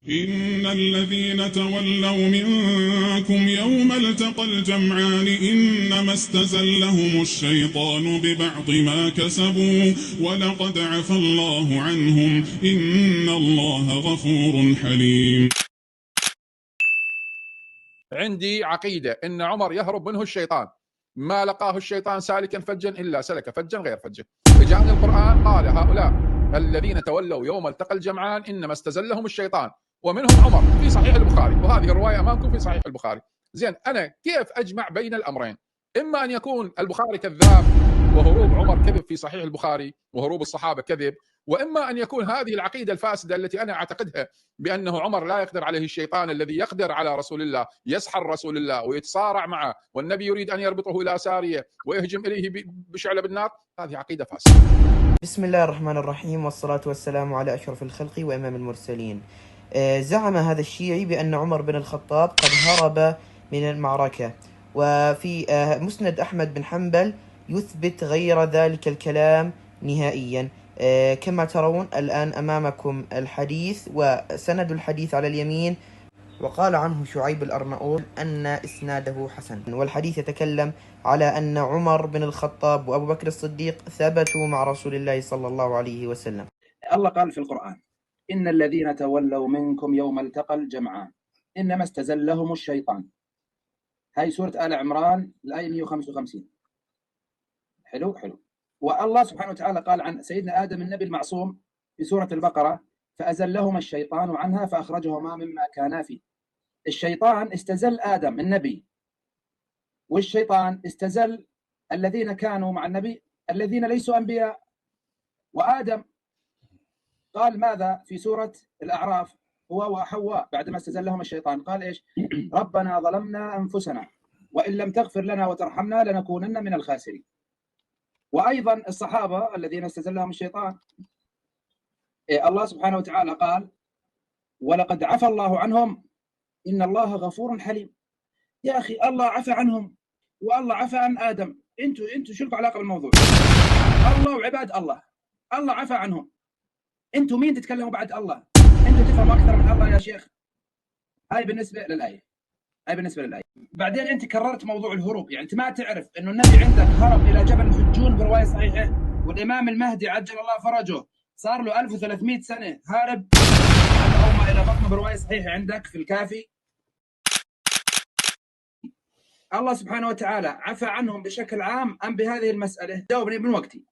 إن الذين تولوا منكم يوم التقى الجمعان إنما استزلهم الشيطان ببعض ما كسبوا ولقد عفى الله عنهم إن الله غفور حليم. عندي عقيدة إن عمر يهرب منه الشيطان، ما لقاه الشيطان سالكا فجا إلا سلك فجا غير فجه. فجاء القرآن قال هؤلاء الذين تولوا يوم التقى الجمعان إنما استزلهم الشيطان ومنهم عمر في صحيح البخاري، وهذه الرواية أمامكم في صحيح البخاري. زين، أنا كيف أجمع بين الأمرين؟ إما أن يكون البخاري كذاب وهروب عمر كذب في صحيح البخاري وهروب الصحابة كذب، وإما أن يكون هذه العقيدة الفاسدة التي أنا أعتقدها بأنه عمر لا يقدر عليه الشيطان الذي يقدر على رسول الله، يسحر رسول الله ويتصارع معه، والنبي يريد أن يربطه إلى سارية ويهجم إليه بشعلة بالنار. هذه عقيدة فاسدة. بسم الله الرحمن الرحيم، والصلاة والسلام على أشرف الخلق وإمام المرسلين. زعم هذا الشيعي بأن عمر بن الخطاب قد هرب من المعركة، وفي مسند أحمد بن حنبل يثبت غير ذلك الكلام نهائيا. كما ترون الآن أمامكم الحديث، وسند الحديث على اليمين، وقال عنه شعيب الأرناؤوط أن إسناده حسن، والحديث يتكلم على أن عمر بن الخطاب وأبو بكر الصديق ثبتوا مع رسول الله صلى الله عليه وسلم. الله قال في القرآن: إن الذين تولوا منكم يوم التقى الجمعان إنما استزلهم الشيطان. هاي سورة آل عمران الآية 155. حلو. والله سبحانه وتعالى قال عن سيدنا آدم النبي المعصوم في سورة البقرة: فأزلهما الشيطان عنها فأخرجهما مما كانا فيه. الشيطان استزل آدم النبي، والشيطان استزل الذين كانوا مع النبي الذين ليسوا أنبياء. وآدم قال ماذا في سورة الأعراف هو وحواء بعدما استزلهم الشيطان؟ قال إيش؟ ربنا ظلمنا أنفسنا وإن لم تغفر لنا وترحمنا لنكونن من الخاسرين. وأيضا الصحابة الذين استزلهم الشيطان، الله سبحانه وتعالى قال: ولقد عفى الله عنهم إن الله غفور حليم. يا أخي، الله عفى عنهم والله عفى عن آدم. انتوا شو لكم علاقة بالموضوع؟ الله وعباد الله عفى عنهم. انتوا مين تتكلموا بعد الله؟ انتوا تفهموا أكثر من الله يا شيخ. هاي بالنسبة للآية. بعدين أنت كررت موضوع الهروب، يعني أنت ما تعرف إنه النبي عندك هرب إلى جبل الحجون برواية صحيحة، والإمام المهدي عجل الله فرجه صار له 1300 سنة هارب أو إلى بطنه برواية صحيحة عندك في الكافي. الله سبحانه وتعالى عفى عنهم بشكل عام أم بهذه المسألة؟ جاوبني من وقتي.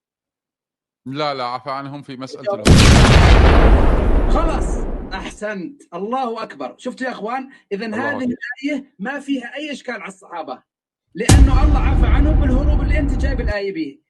لا عفى عنهم في مسألة خلاص، أحسنت، الله أكبر. شفتوا يا أخوان؟ إذن هذه الآية ما فيها أي إشكال على الصحابة، لأنه الله عفى عنهم بالهروب اللي أنت جايب الآية به.